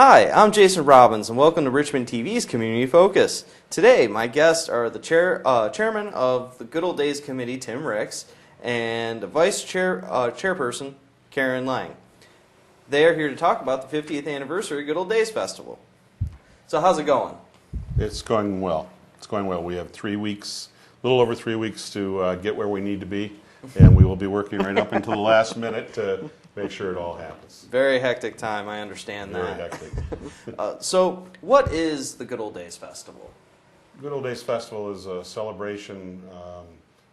Hi, I'm Jason Robbins, and welcome to Richmond TV's Community Focus. Today, my guests are the chairman of the Good Old Days Committee, Tim Ricks, and Vice-Chairperson, Karen Lang. They are here to talk about the 50th anniversary Good Old Days Festival. So how's it going? It's going well. It's going well. We have 3 weeks, a little over 3 weeks to get where we need to be, and we will be working right up until the last minute to make sure it all happens. Very hectic time, I understand Very that. hectic. So what is the Good Old Days Festival? Good Old Days Festival is a celebration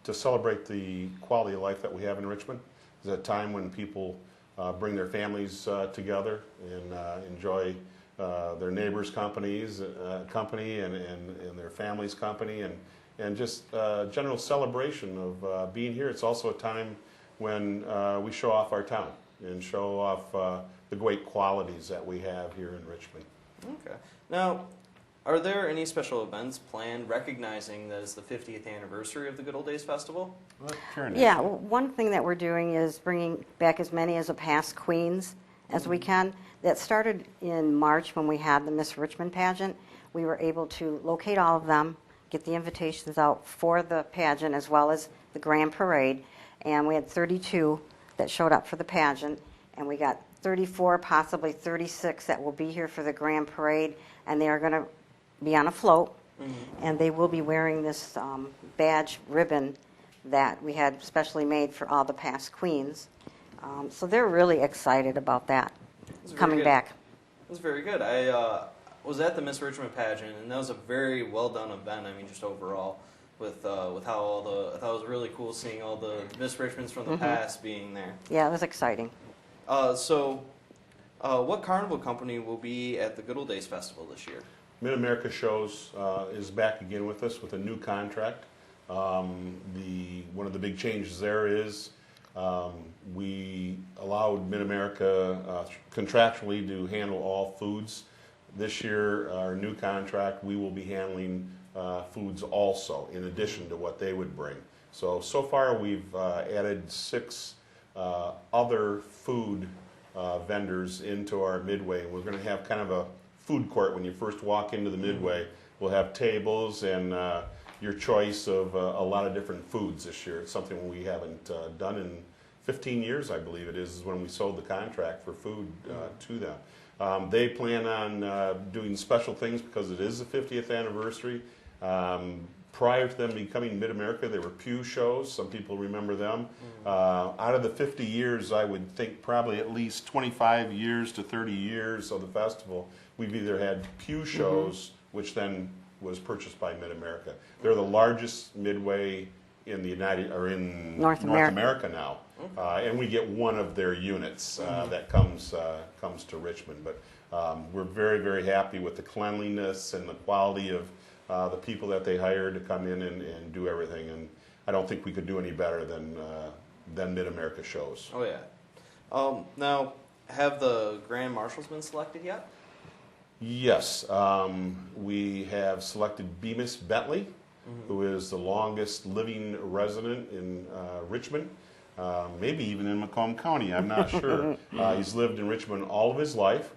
to celebrate the quality of life that we have in Richmond. It's a time when people bring their families together and enjoy their neighbors' company and their families' company, and just general celebration of being here. It's also a time when we show off our town and show off the great qualities that we have here in Richmond. Okay. Now, are there any special events planned recognizing that it's the 50th anniversary of the Good Old Days Festival? Yeah, well, one thing that we're doing is bringing back as many as the past queens as we can. That started in March when we had the Miss Richmond pageant. We were able to locate all of them, get the invitations out for the pageant as well as the grand parade, and we had 32 that showed up for the pageant, and we got 34, possibly 36 that will be here for the grand parade, and they are going to be on a float, and they will be wearing this badge ribbon that we had specially made for all the past queens. So they're really excited about that coming back. It was very good. I was at the Miss Richmond pageant, and that was a very well done event. I mean, just overall, with how all the, I thought it was really cool seeing all the Miss Richmonds from the past being there. Yeah, it was exciting. So, what Carnival Company will be at the Good Old Days Festival this year? Mid-America Shows is back again with us with a new contract. One of the big changes there is we allowed Mid-America contractually to handle all foods. This year, our new contract, we will be handling foods also, in addition to what they would bring. So far we've added 6 other food vendors into our Midway. We're going to have kind of a food court when you first walk into the Midway. We'll have tables and your choice of a lot of different foods this year. It's something we haven't done in 15 years, I believe it is when we sold the contract for food to them. They plan on doing special things because it is the 50th anniversary. Prior to them becoming Mid-America, there were pew shows. Some people remember them. Out of the 50 years, I would think probably at least 25 years to 30 years of the festival, we've either had pew shows, which then was purchased by Mid-America. They're the largest Midway in the North America now, and we get one of their units that comes to Richmond. But we're very, very happy with the cleanliness and the quality of the people that they hired to come in and do everything, and I don't think we could do any better than Mid-America Shows. Oh yeah. Now, have the Grand Marshals been selected yet? Yes, we have selected Bemis Bentley, who is the longest living resident in Richmond, maybe even in Macomb County, I'm not sure. He's lived in Richmond all of his life,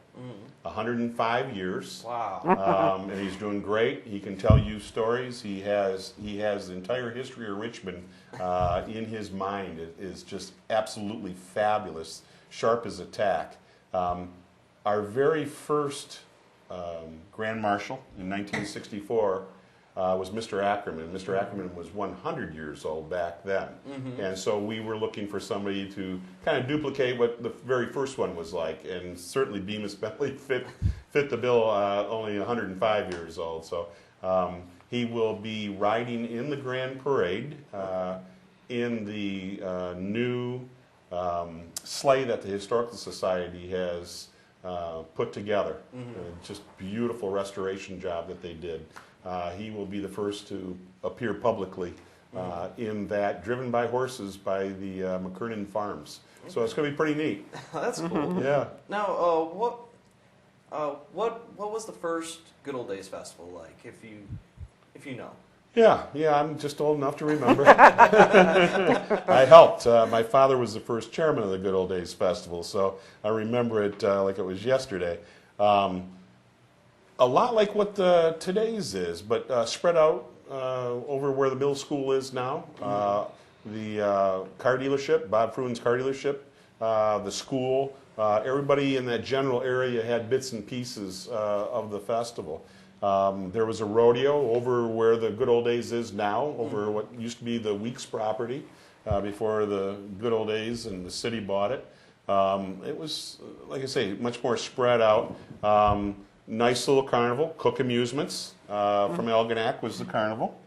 105 years. Wow. And he's doing great. He can tell you stories. He has the entire history of Richmond in his mind. It is just absolutely fabulous, sharp as a tack. Our very first Grand Marshal in 1964 was Mr. Ackerman. Mr. Ackerman was 100 years old back then. And so we were looking for somebody to kind of duplicate what the very first one was like. And certainly Bemis Bentley fit the bill, only 105 years old. So he will be riding in the Grand Parade in the new sleigh that the Historical Society has put together. Just beautiful restoration job that they did. He will be the first to appear publicly in that, driven by horses by the McKernan Farms. So it's going to be pretty neat. That's cool. Yeah. Now, what was the first Good Old Days Festival like, if you know? Yeah, I'm just old enough to remember. I helped. My father was the first chairman of the Good Old Days Festival, so I remember it like it was yesterday. A lot like what today's is, but spread out over where the middle school is now. The car dealership, Bob Fruin's car dealership, the school, everybody in that general area had bits and pieces of the festival. There was a rodeo over where the Good Old Days is now, over what used to be the Weeks property before the Good Old Days and the city bought it. It was, like I say, much more spread out. Nice little carnival. Cook Amusements from Algonac was the carnival.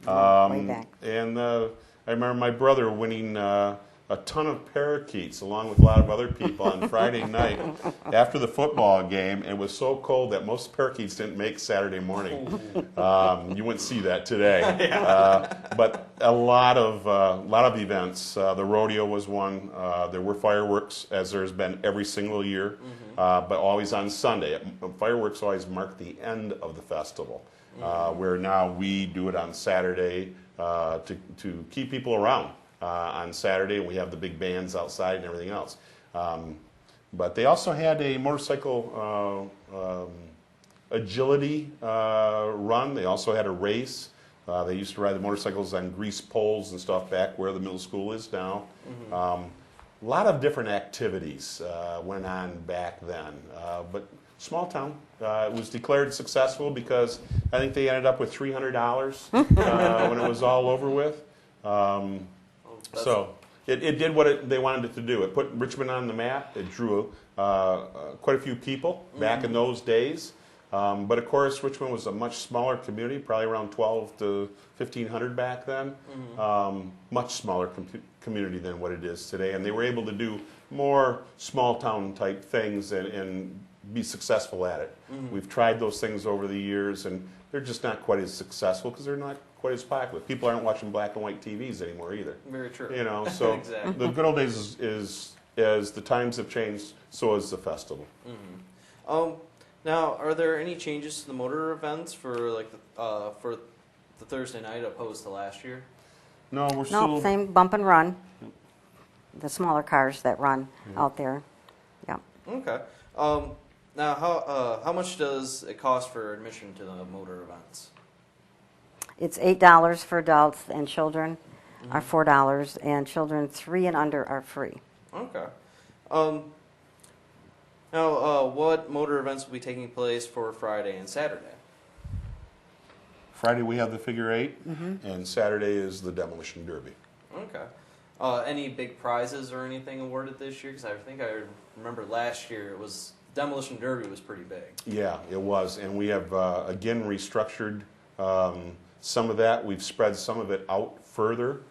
Way back. And I remember my brother winning a ton of parakeets along with a lot of other people on Friday night after the football game. It was so cold that most parakeets didn't make Saturday morning. You wouldn't see that today. But a lot of events. The rodeo was one. There were fireworks, as there's been every single year, but always on Sunday. Fireworks always mark the end of the festival, where now we do it on Saturday to keep people around. On Saturday, and we have the big bands outside and everything else. But they also had a motorcycle agility run. They also had a race. They used to ride the motorcycles on grease poles and stuff back where the middle school is now. A lot of different activities went on back then. But small town. It was declared successful because I think they ended up with $300 when it was all over with. So it did what they wanted it to do. It put Richmond on the map. It drew quite a few people back in those days. But of course, Richmond was a much smaller community, probably around 12 to 1,500 back then. Much smaller community than what it is today. And they were able to do more small town type things and be successful at it. We've tried those things over the years, and they're just not quite as successful because they're not quite as popular. People aren't watching black and white TVs anymore either. Very true. You know, so Exactly. the Good Old Days is as the times have changed, so is the festival. Now, are there any changes to the motor events for for the Thursday night opposed to last year? No, we're No, still same bump and run. The smaller cars that run out there. Yeah. Okay. Now, how much does it cost for admission to the motor events? It's $8 for adults, and children are $4, and children 3 and under are free. Okay. Now, what motor events will be taking place for Friday and Saturday? Friday we have the figure eight, and Saturday is the demolition derby. Okay. Any big prizes or anything awarded this year? Because I think I remember last year it was demolition derby was pretty big. Yeah, it was, and we have again restructured some of that. We've spread some of it out further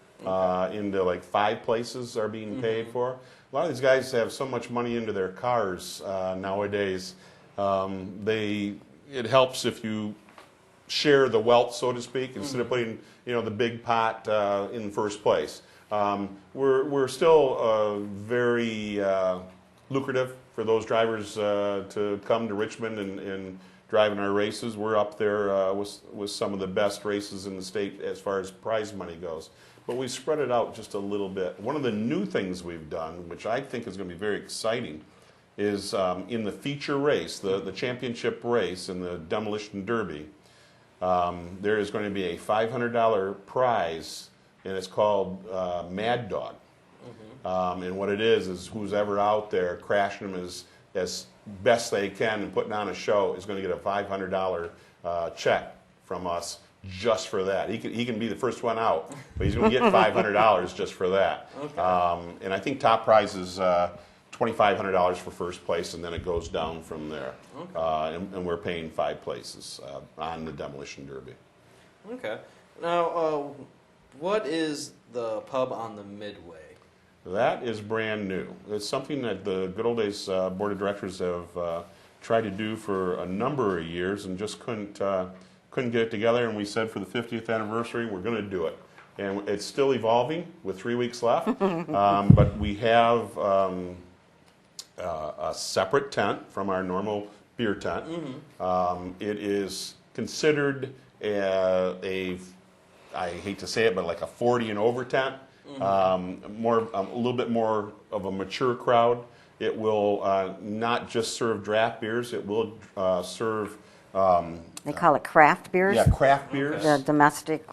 into like 5 places are being paid for. A lot of these guys have so much money into their cars nowadays. It helps if you share the wealth, so to speak, instead of putting the big pot in first place. We're still very lucrative for those drivers to come to Richmond and drive in our races. We're up there with some of the best races in the state as far as prize money goes. But we spread it out just a little bit. One of the new things we've done, which I think is going to be very exciting, is in the feature race, the championship race in the demolition derby, there is going to be a $500 prize, and it's called Mad Dog. And what it is who's ever out there crashing them as best they can and putting on a show is going to get a $500 check from us just for that. He can be the first one out, but he's going to get $500 just for that. Okay. And I think top prize is $2,500 for first place, and then it goes down from there. Okay. And we're paying 5 places on the demolition derby. Okay. Now, what is the pub on the Midway? That is brand new. It's something that the Good Old Days Board of Directors have tried to do for a number of years and just couldn't get it together. And we said for the 50th anniversary, we're going to do it. And it's still evolving with 3 weeks left. But we have a separate tent from our normal beer tent. It is considered I hate to say it, but like a 40 and over tent. A little bit more of a mature crowd. It will not just serve draft beers. It will serve. They call it craft beers. Yeah, craft beers. The domestic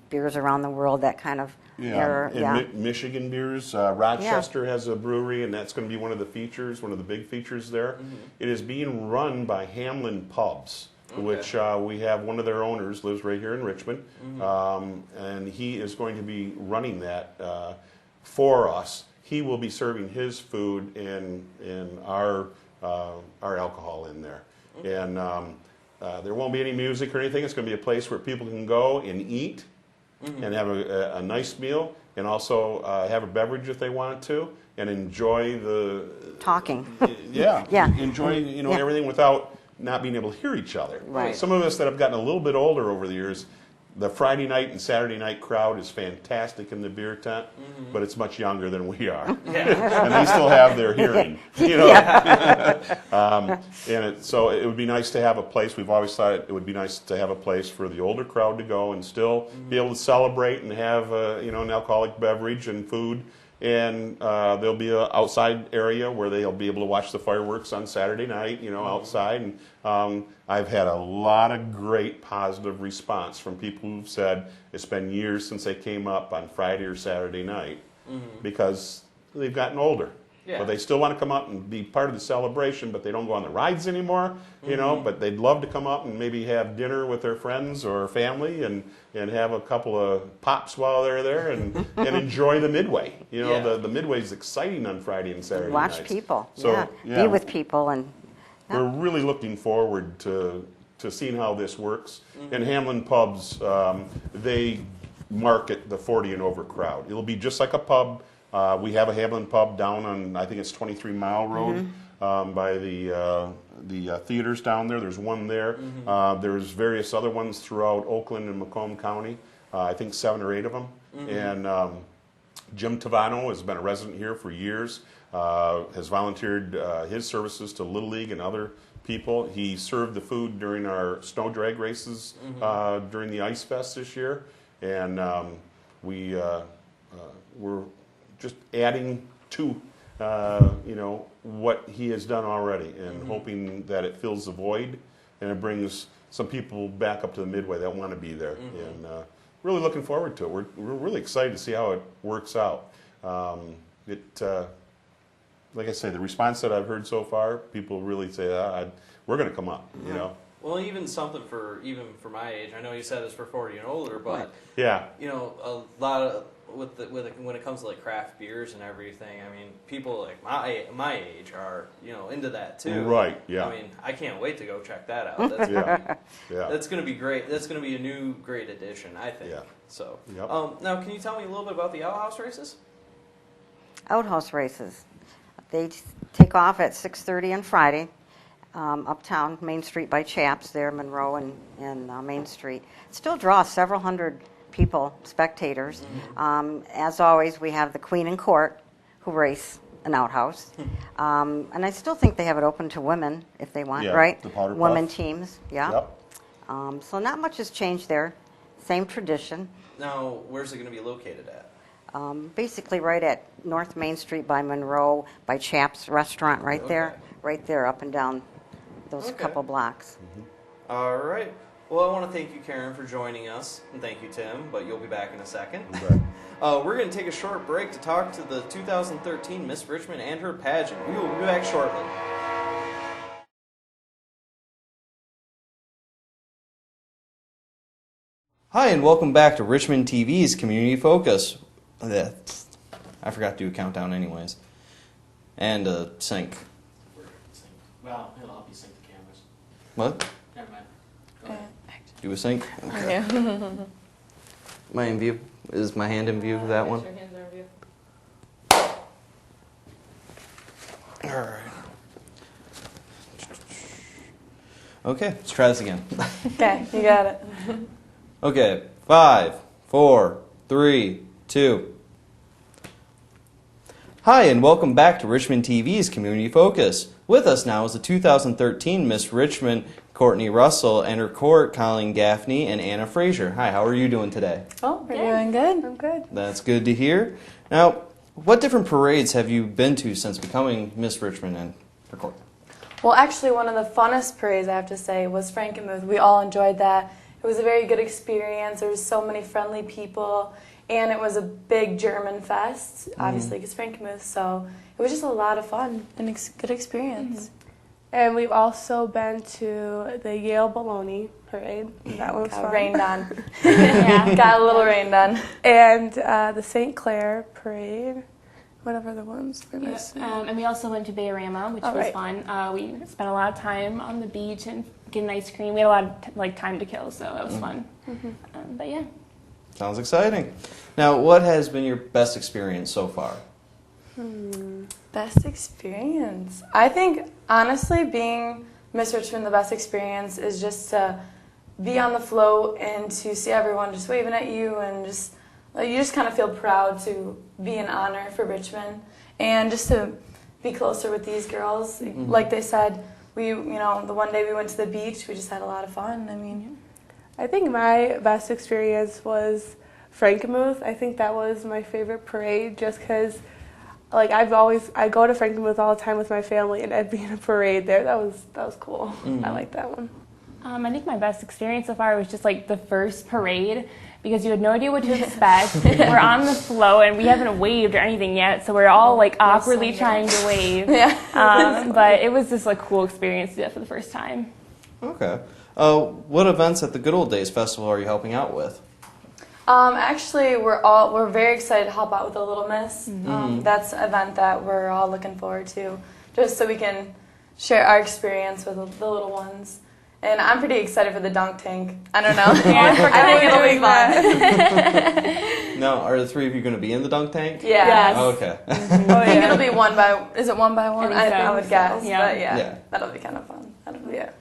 beers around the world, that kind of. Michigan beers. Rochester has a brewery, and that's going to be one of the features, one of the big features there. It is being run by Hamlin Pubs, which we have one of their owners lives right here in Richmond, and he is going to be running that for us. He will be serving his food and our alcohol in there, and there won't be any music or anything. It's going to be a place where people can go and eat. And have a nice meal, and also have a beverage if they want to, and enjoy the talking. Enjoy everything without not being able to hear each other. Right. Some of us that have gotten a little bit older over the years, the Friday night and Saturday night crowd is fantastic in the beer tent, but it's much younger than we are, and they still have their hearing. So it would be nice to have a place. We've always thought it would be nice to have a place for the older crowd to go and still be able to celebrate and have an alcoholic beverage and food. And there'll be an outside area where they'll be able to watch the fireworks on Saturday night, outside. And I've had a lot of great positive response from people who've said it's been years since they came up on Friday or Saturday night because they've gotten older. Yeah. But they still want to come up and be part of the celebration, but they don't go on the rides anymore, but they'd love to come up and maybe have dinner with their friends or family and have a couple of pops while they're there and enjoy the Midway. The Midway's exciting on Friday and Saturday nights. Watch people. So, be with people. And we're really looking forward to seeing how this works. And Hamlin Pubs, they market the 40 and over crowd. It'll be just like a pub. We have a Hamlin Pub down on, I think it's 23 Mile Road by the theaters down there. There's one there. There's various other ones throughout Oakland and Macomb County. I think 7 or 8 of them. And Jim Tavano has been a resident here for years, has volunteered his services to Little League and other people. He served the food during our snow drag races during the Ice Fest this year. And we're just adding to what he has done already, and hoping that it fills the void and it brings some people back up to the Midway that want to be there. And really looking forward to it. We're really excited to see how it works out. Like I say, the response that I've heard so far, people really say, we're going to come up. Well, even something for my age. I know you said it's for 40 and older, but a lot of when it comes to like craft beers and everything. I mean, people like my age are into that too. Right. Yeah. I mean, I can't wait to go check that out. That's going to be great. That's going to be a new great addition, I think. Yeah. So, now can you tell me a little bit about the outhouse races? Outhouse races. They take off at 6:30 on Friday. Uptown Main Street by Chaps there, Monroe and Main Street. Still draws several hundred people, spectators. As always, we have the Queen and Court who race an outhouse. And I still think they have it open to women if they want, right? The powder women puff. Teams, so not much has changed there. Same tradition. Now, where's it going to be located at? Basically right at North Main Street by Monroe, by Chaps Restaurant right there, up and down those couple blocks. All right. Well, I want to thank you, Karen, for joining us, and thank you, Tim, but you'll be back in a second. We're going to take a short break to talk to the 2013 Miss Richmond and her pageant. We will be back shortly. Hi, and welcome back to Richmond TV's Community Focus. I forgot to do a countdown anyways. And a sync. Well, it'll help you sync the cameras. What? Never mind. Go ahead. Do a sync? Okay. Am I in view? Is my hand in view of that one? Your hands are in view. All right. Okay, let's try this again. Okay, you got it. Okay, 5, 4, 3, 2. Hi, and welcome back to Richmond TV's Community Focus. With us now is the 2013 Miss Richmond, Courtney Russell, and her court, Colleen Gaffney and Anna Frasier. Hi, how are you doing today? Oh, we're doing good. I'm good. That's good to hear. Now, What different parades have you been to since becoming Miss Richmond and Courtney? Well, actually, one of the funnest parades, I have to say, was Frankenmuth. We all enjoyed that. It was a very good experience. There was so many friendly people, and it was a big German fest, obviously, because Frankenmuth. So it was just a lot of fun and good experience. And we've also been to the Yale Bologna parade. That one was Got fun. rained on. Yeah, got a little rained on. And the St. Clair parade. Whatever the ones we missed. And we also went to Bayarama, which was fun. We spent a lot of time on the beach and getting ice cream. We had a lot of time to kill, so it was fun. But yeah. Sounds exciting. Now, what has been your best experience so far? Best experience. I think, honestly, being Miss Richmond, the best experience is just to be on the float and to see everyone just waving at you, and just you just kind of feel proud to be an honor for Richmond, and just to be closer with these girls. Like they said, the one day we went to the beach, we just had a lot of fun. I mean, I think my best experience was Frankenmuth. I think that was my favorite parade, just because I go to Frankenmuth all the time with my family, and I'd be in a parade there. That was cool. I like that one. I think my best experience so far was just the first parade, because you had no idea what to expect. We're on the float and we haven't waved or anything yet, so we're all awkwardly trying to wave. But it was just a cool experience to do that for the first time. Okay. What events at the Good Old Days Festival are you helping out with? Actually, we're very excited to help out with the Little Miss. That's an event that we're all looking forward to, just so we can share our experience with the little ones. And I'm pretty excited for the dunk tank. I don't know. I think it'll be fun. Now, are the three of you going to be in the dunk tank? Yeah. Yes. Oh, okay. I think it'll be one by one? I would guess. Yeah. But Yeah. that'll be kind of fun. I don't know. Yeah.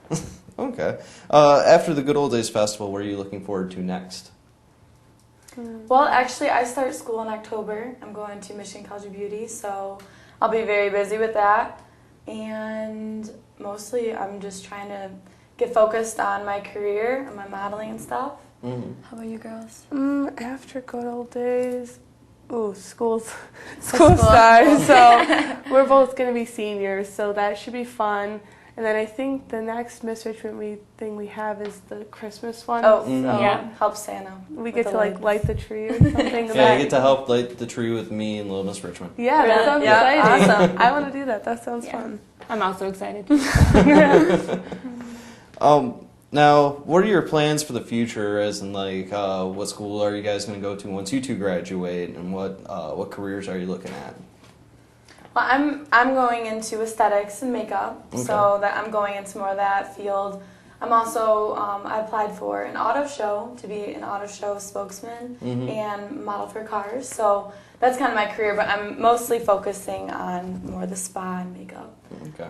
Okay. After the Good Old Days Festival, what are you looking forward to next? Well, actually, I start school in October. I'm going to Michigan College of Beauty, so I'll be very busy with that. And mostly, I'm just trying to get focused on my career and my modeling and stuff. How about you girls? After Good Old Days, school starts. So we're both going to be seniors, so that should be fun. And then I think the next Miss Richmond thing we have is the Christmas one. Oh, yeah. Help Santa. We get to light the tree or something. Yeah, you get to help light the tree with me and Little Miss Richmond. Yeah, that sounds Yeah, exciting. awesome. I want to do that. That sounds fun. I'm also excited. Now, what are your plans for the future? As in, what school are you guys going to go to once you two graduate, and what careers are you looking at? Well, I'm going into aesthetics and makeup, so that I'm going into more of that field. I'm also I applied for an auto show to be an auto show spokesman and model for cars. So that's kind of my career, but I'm mostly focusing on more the spa and makeup. Okay.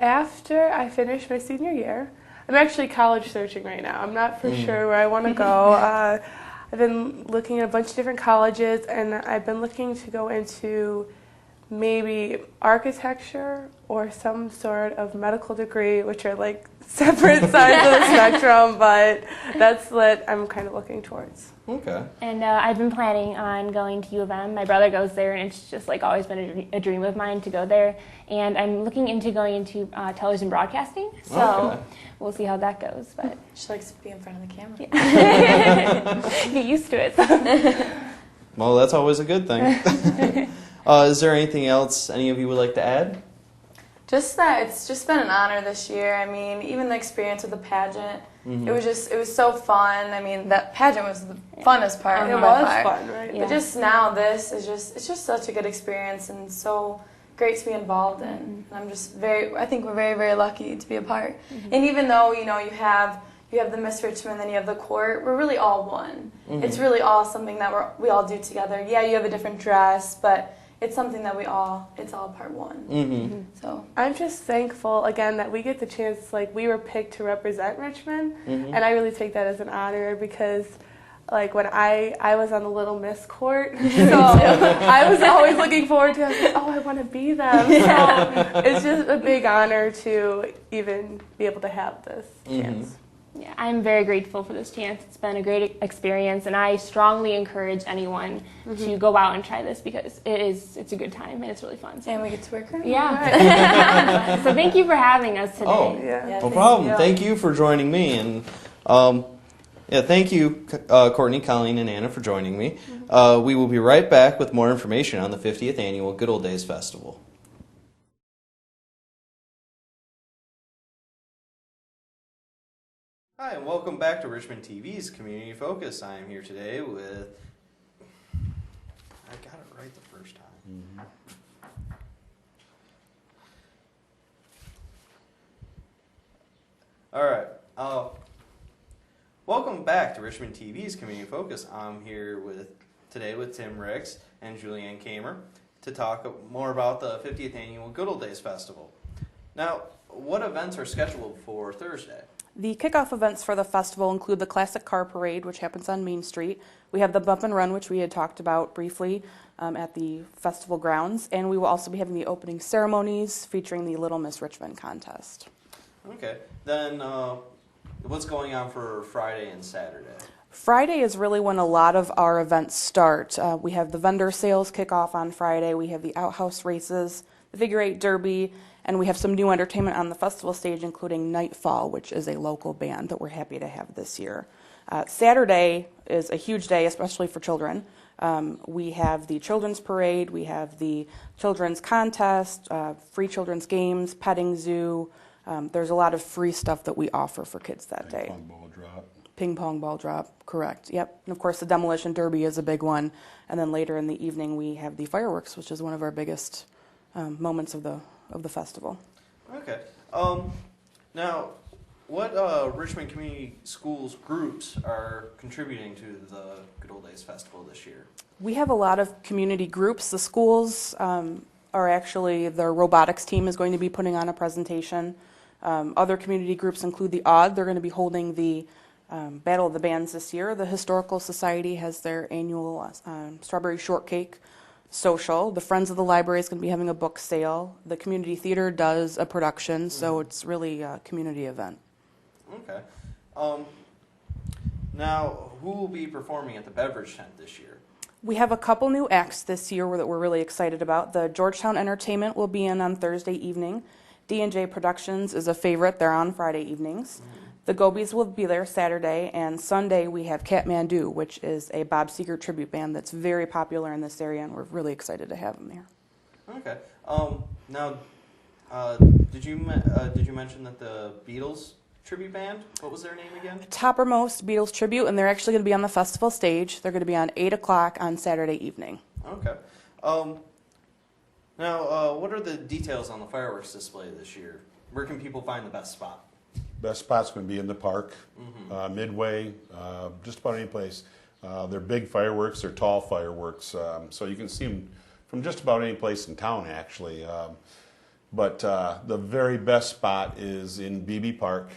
After I finish my senior year, I'm actually college searching right now. I'm not for sure where I want to go. I've been looking at a bunch of different colleges, and I've been looking to go into maybe architecture or some sort of medical degree, which are separate sides of the spectrum, but that's what I'm kind of looking towards. Okay. And I've been planning on going to U of M. My brother goes there, and it's just always been a dream of mine to go there. And I'm looking into going into television broadcasting, so we'll see how that goes. But She likes to be in front of the camera. get used to it. Well, that's always a good thing. Is there anything else any of you would like to add? Just that it's just been an honor this year. I mean, even the experience with the pageant, it was so fun. I mean, that pageant was the funnest part. It by was far. fun, right? But just now, it's just such a good experience and so great to be involved in. And I think we're very, very lucky to be a part. And even though, you have the Miss Richmond, then you have the court, we're really all one. It's really all something that we all do together. Yeah, you have a different dress, but it's something that it's all part one. So I'm just thankful, again, that we get the chance, we were picked to represent Richmond, and I really take that as an honor because, when I was on the Little Miss court, so I was always looking forward to it. I was like, I want to be them. So it's just a big honor to even be able to have this chance. Yeah, I'm very grateful for this chance. It's been a great experience, and I strongly encourage anyone to go out and try this because it's a good time and it's really fun. So. And we get to work around. Yeah. So thank you for having us today. Oh, Yeah. no problem. Thank you for joining me, and thank you, Courtney, Colleen, and Anna for joining me. We will be right back with more information on the 50th annual Good Old Days Festival. Hi, and welcome back to Richmond TV's Community Focus. I am here today with... I got it right the first time. All right. Welcome back to Richmond TV's Community Focus. I'm here today with Tim Ricks and Julianne Kammer to talk more about the 50th annual Good Old Days Festival. Now, what events are scheduled for Thursday? The kickoff events for the festival include the Classic Car Parade, which happens on Main Street. We have the Bump and Run, which we had talked about briefly at the festival grounds. And we will also be having the opening ceremonies featuring the Little Miss Richmond contest. Okay. Then what's going on for Friday and Saturday? Friday is really when a lot of our events start. We have the vendor sales kickoff on Friday. We have the outhouse races, the figure eight derby, and we have some new entertainment on the festival stage, including Nightfall, which is a local band that we're happy to have this year. Saturday is a huge day, especially for children. We have the children's parade, we have the children's contest, free children's games, petting zoo. There's a lot of free stuff that we offer for kids that day. Ping pong ball drop. Ping pong ball drop, correct. Yep. And of course, the demolition derby is a big one. And then later in the evening, we have the fireworks, which is one of our biggest moments of the festival. Okay. Now, what Richmond Community Schools groups are contributing to the Good Old Days Festival this year? We have a lot of community groups. The schools are actually, their robotics team is going to be putting on a presentation. Other community groups include the Odd. They're going to be holding the Battle of the Bands this year. The Historical Society has their annual Strawberry Shortcake social. The Friends of the Library is going to be having a book sale. The Community Theater does a production, so it's really a community event. Okay. Now, who will be performing at the beverage tent this year? We have a couple new acts this year that we're really excited about. The Georgetown Entertainment will be in on Thursday evening. D&J Productions is a favorite. They're on Friday evenings. The Gobies will be there Saturday, and Sunday we have Kathmandu, which is a Bob Seger tribute band that's very popular in this area, and we're really excited to have them there. Okay. Now, did you mention that the Beatles tribute band? What was their name again? Toppermost Beatles tribute, and they're actually going to be on the festival stage. They're going to be on 8 o'clock on Saturday evening. Okay. Now, what are the details on the fireworks display this year? Where can people find the best spot? Best spot's going to be in the park, Midway, just about any place. They're big fireworks, they're tall fireworks, so you can see them from just about any place in town, actually. But the very best spot is in BB Park,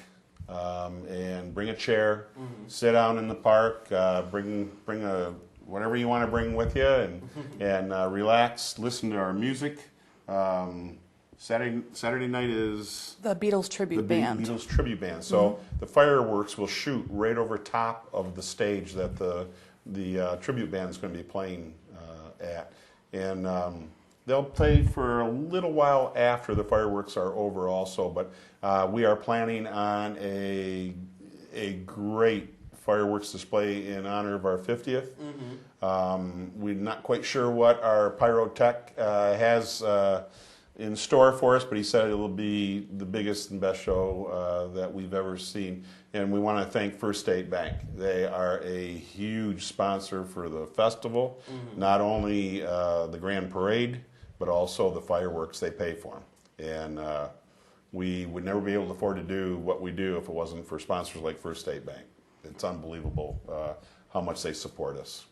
and bring a chair, sit down in the park, bring whatever you want to bring with you, and relax, listen to our music. Saturday night is The Beatles tribute band. Beatles tribute band. So the fireworks will shoot right over top of the stage that the tribute band is going to be playing at, and they'll play for a little while after the fireworks are over also. But we are planning on a great fireworks display in honor of our 50th. We're not quite sure what our pyrotech has in store for us, but he said it will be the biggest and best show that we've ever seen. And we want to thank First State Bank. They are a huge sponsor for the festival, not only the Grand Parade, but also the fireworks. They pay for them. And we would never be able to afford to do what we do if it wasn't for sponsors like First State Bank. It's unbelievable how much they support us.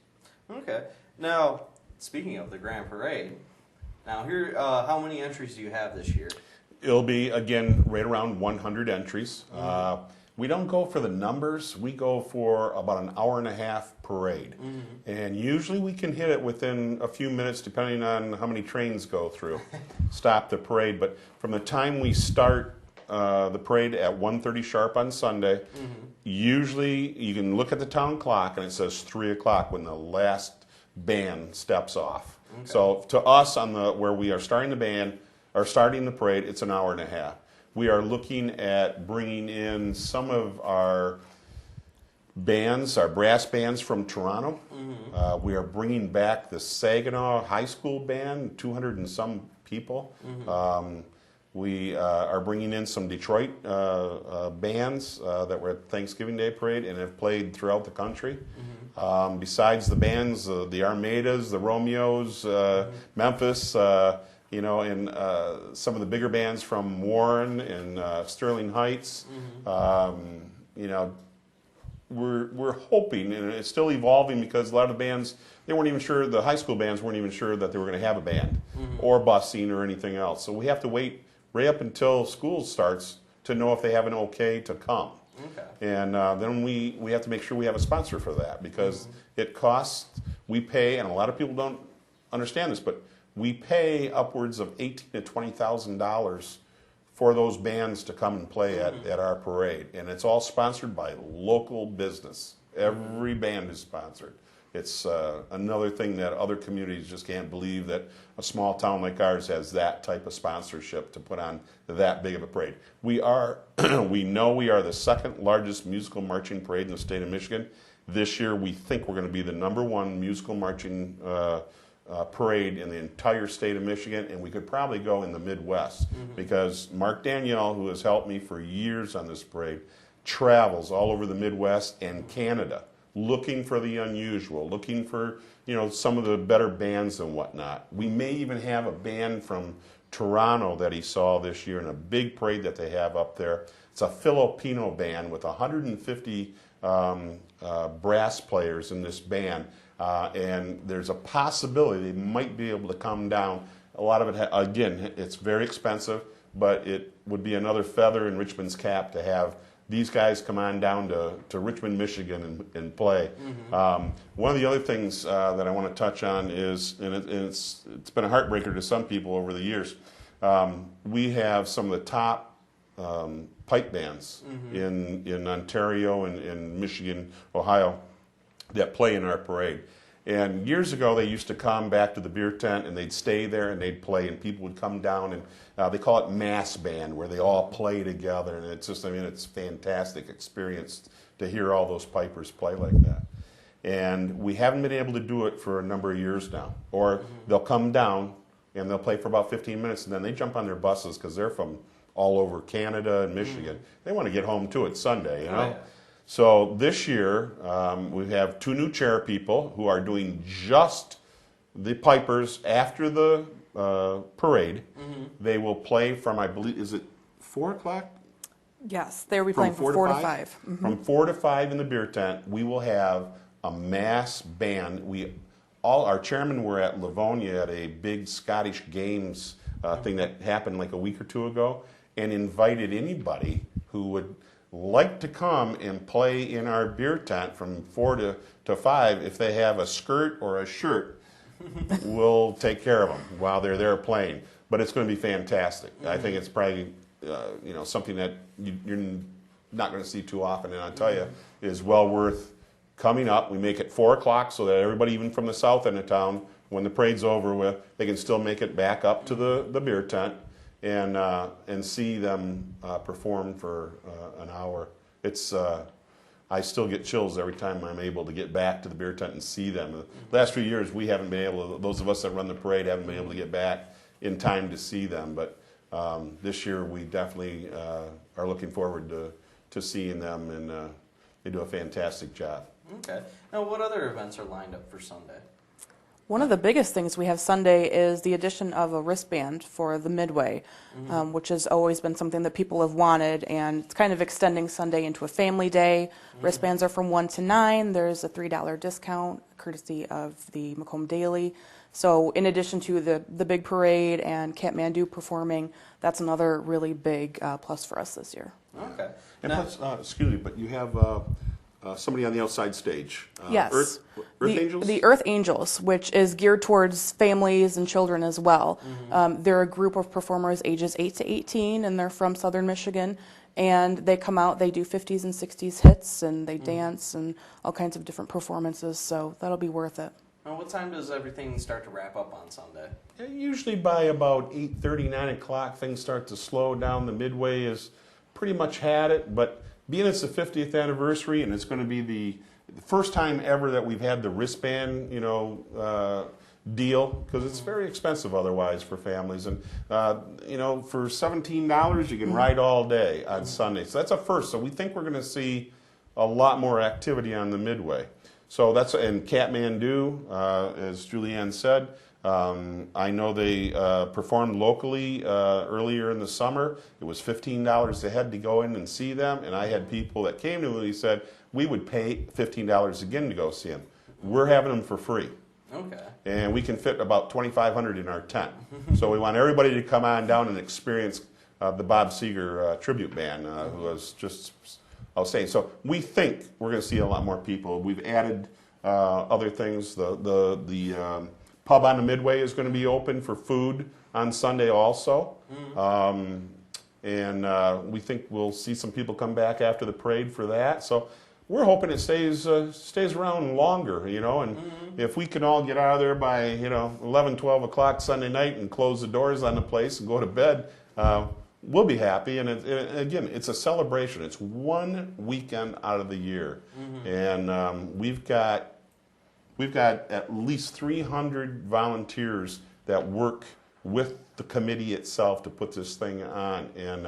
Okay. Now, speaking of the Grand Parade, now here, how many entries do you have this year? It'll be, again, right around 100 entries. We don't go for the numbers. We go for about an hour and a half parade. And usually we can hit it within a few minutes, depending on how many trains go through, stop the parade. But from the time we start the parade at 1:30 sharp on Sunday. Usually, you can look at the town clock and it says 3 o'clock when the last band steps off. So to us, on where we are starting the band or starting the parade, it's an hour and a half. We are looking at bringing in some of our bands, our brass bands from Toronto. We are bringing back the Saginaw High School band, 200 and some people. We are bringing in some Detroit bands that were at Thanksgiving Day Parade and have played throughout the country. Besides the bands, the Armadas, the Romeos, Memphis, and some of the bigger bands from Warren and Sterling Heights. We're hoping, and it's still evolving because a lot of the bands, they weren't even sure, the high school bands weren't even sure that they were going to have a band or busing or anything else. So we have to wait right up until school starts to know if they have an okay to come. And then we have to make sure we have a sponsor for that because it costs, we pay, and a lot of people don't understand this, but we pay upwards of $18,000 to $20,000 for those bands to come and play at our parade. And it's all sponsored by local business. Every band is sponsored. It's another thing that other communities just can't believe, that a small town like ours has that type of sponsorship to put on that big of a parade. We know we are the second largest musical marching parade in the state of Michigan. This year we think we're going to be the #1 musical marching parade in the entire state of Michigan, and we could probably go in the Midwest because Mark Danielle, who has helped me for years on this parade, travels all over the Midwest and Canada looking for the unusual, looking for some of the better bands and whatnot. We may even have a band from Toronto that he saw this year in a big parade that they have up there. It's a Filipino band with 150 brass players in this band. And there's a possibility they might be able to come down. A lot of it, again, it's very expensive, but it would be another feather in Richmond's cap to have these guys come on down to Richmond, Michigan and play. One of the other things that I want to touch on is, and it's been a heartbreaker to some people over the years, we have some of the top pipe bands in Ontario and Michigan, Ohio, that play in our parade. And years ago, they used to come back to the beer tent and they'd stay there and they'd play, and people would come down, and they call it mass band, where they all play together. And it's just, it's a fantastic experience to hear all those pipers play like that. And we haven't been able to do it for a number of years now. Or they'll come down and they'll play for about 15 minutes and then they jump on their buses because they're from all over Canada and Michigan. They want to get home too. It's Sunday, So this year, we have 2 new chair people who are doing just the pipers after the parade. They will play from, I believe, is it 4 o'clock? Yes, they will be playing from 4 to 5. From 4 to 5 in the beer tent, we will have a mass band. All our chairmen were at Livonia at a big Scottish Games thing that happened like a week or 2 ago, and invited anybody who would like to come and play in our beer tent from 4 to 5. If they have a skirt or a shirt, we'll take care of them while they're there playing. But it's going to be fantastic. I think it's probably something that you're not going to see too often, and I'll tell you, is well worth coming up. We make it 4 o'clock so that everybody, even from the south end of town, when the parade's over with, they can still make it back up to the beer tent and see them perform for an hour. It's I still get chills every time I'm able to get back to the beer tent and see them. The last few years, we haven't been able to, those of us that run the parade haven't been able to get back in time to see them. But this year, we definitely are looking forward to seeing them, and they do a fantastic job. Okay. Now, what other events are lined up for Sunday? One of the biggest things we have Sunday is the addition of a wristband for the Midway, which has always been something that people have wanted, and it's kind of extending Sunday into a family day. Wristbands are from 1 to 9. There's a $3 discount, courtesy of the Macomb Daily. So in addition to the big parade and Kathmandu performing, that's another really big plus for us this year. Okay. And now, plus, excuse me, but you have somebody on the outside stage. Yes. Earth Angels? The Earth Angels, which is geared towards families and children as well. They're a group of performers ages 8 to 18, and they're from Southern Michigan. And they come out, they do 50s and 60s hits, and they dance and all kinds of different performances, so that'll be worth it. Now, what time does everything start to wrap up on Sunday? Usually by about 8:30, 9 o'clock, things start to slow down. The Midway is pretty much had it, but being it's the 50th anniversary and it's going to be the first time ever that we've had the wristband, deal, because it's very expensive otherwise for families. And, for $17, you can ride all day on Sunday. So that's a first. So we think we're going to see a lot more activity on the Midway. So and Kathmandu, as Julianne said, I know they performed locally earlier in the summer. It was $15 a head to go in and see them, and I had people that came to me and said, we would pay $15 again to go see them. We're having them for free. Okay. And we can fit about 2,500 in our tent. So we want everybody to come on down and experience the Bob Seger tribute band, who was just outstanding. So we think we're going to see a lot more people. We've added other things. The pub on the Midway is going to be open for food on Sunday also. And we think we'll see some people come back after the parade for that. So we're hoping it stays around longer, and if we can all get out of there by 11, 12 o'clock Sunday night and close the doors on the place and go to bed, we'll be happy. And again, it's a celebration. It's one weekend out of the year, and we've got at least 300 volunteers that work with the committee itself to put this thing on, and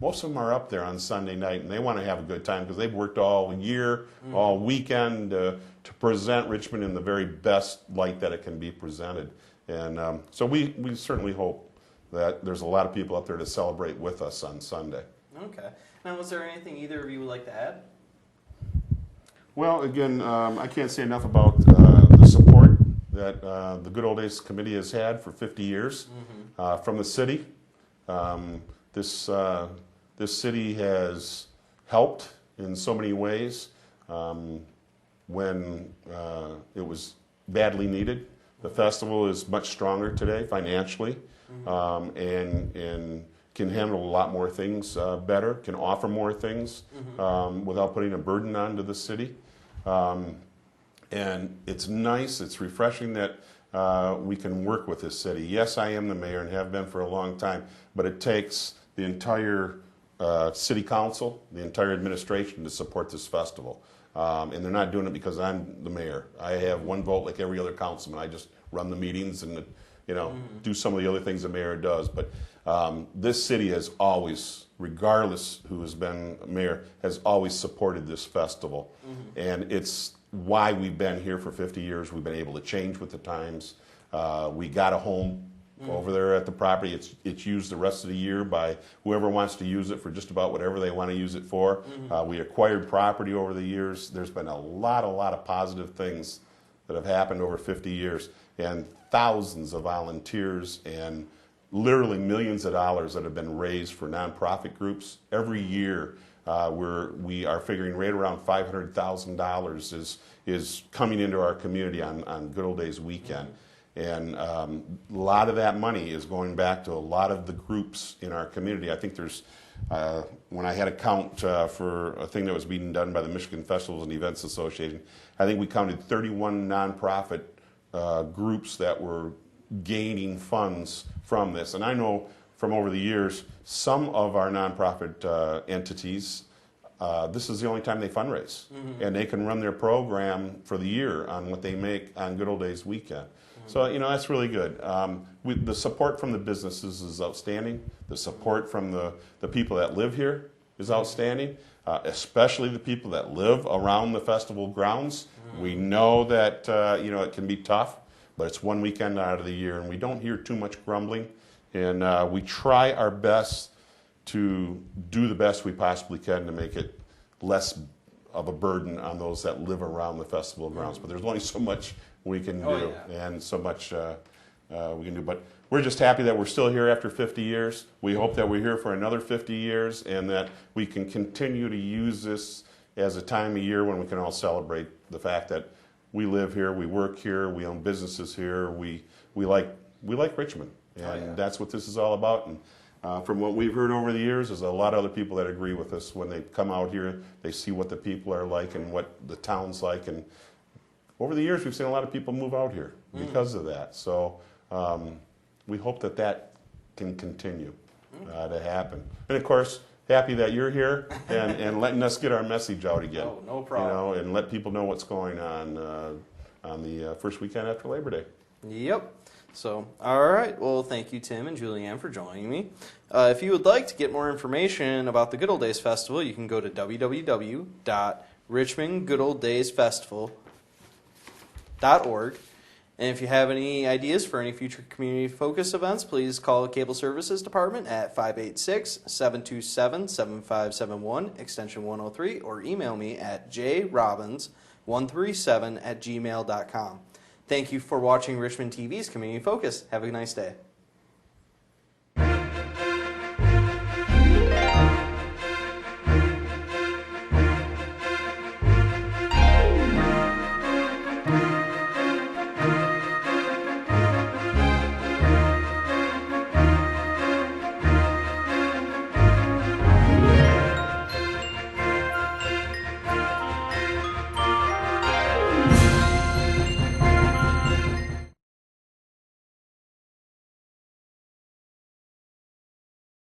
most of them are up there on Sunday night, and they want to have a good time because they've worked all year, all weekend to present Richmond in the very best light that it can be presented. And so we certainly hope that there's a lot of people up there to celebrate with us on Sunday. Okay. Now, was there anything either of you would like to add? Well, again, I can't say enough about the support that the Good Old Days Committee has had for 50 years from the city. This city has helped in so many ways when it was badly needed. The festival is much stronger today financially and can handle a lot more things better, can offer more things without putting a burden onto the city. And it's nice, it's refreshing that we can work with this city. Yes, I am the mayor and have been for a long time, but it takes the entire city council, the entire administration to support this festival. And they're not doing it because I'm the mayor. I have one vote like every other councilman. I just run the meetings and do some of the other things the mayor does. But this city has always, regardless who has been mayor, has always supported this festival. And it's why we've been here for 50 years. We've been able to change with the times. We got a home over there at the property. It's used the rest of the year by whoever wants to use it for just about whatever they want to use it for. We acquired property over the years. There's been a lot of positive things that have happened over 50 years, and thousands of volunteers and literally millions of dollars that have been raised for nonprofit groups. Every year we are figuring right around $500,000 is coming into our community on Good Old Days weekend. And a lot of that money is going back to a lot of the groups in our community. I think there's, when I had a count for a thing that was being done by the Michigan Festivals and Events Association, I think we counted 31 nonprofit groups that were gaining funds from this. And I know from over the years, some of our nonprofit entities, this is the only time they fundraise. And they can run their program for the year on what they make on Good Old Days weekend. So, that's really good. The support from the businesses is outstanding. The support from the people that live here is outstanding, especially the people that live around the festival grounds. We know that, it can be tough, but it's one weekend out of the year, and we don't hear too much grumbling. And we try our best to do the best we possibly can to make it less of a burden on those that live around the festival grounds. But there's only so much we can do, and so much we can do. But we're just happy that we're still here after 50 years. We hope that we're here for another 50 years and that we can continue to use this as a time of year when we can all celebrate the fact that we live here, we work here, we own businesses here, we like Richmond, and that's what this is all about. And from what we've heard over the years, there's a lot of other people that agree with us. When they come out here, they see what the people are like and what the town's like, and over the years we've seen a lot of people move out here because of that. So we hope that can continue to happen. And of course, happy that you're here and letting us get our message out again. Oh, no problem. And let people know what's going on the first weekend after Labor Day. Yep. So, all right. Well, thank you, Tim and Julianne, for joining me. If you would like to get more information about the Good Old Days Festival, you can go to www.richmondgoodoldaysfestival.org. And if you have any ideas for any future community focus events, please call the Cable Services Department at 586-727-7571, extension 103, or email me at jrobbins137@gmail.com. Thank you for watching Richmond TV's Community Focus. Have a nice day.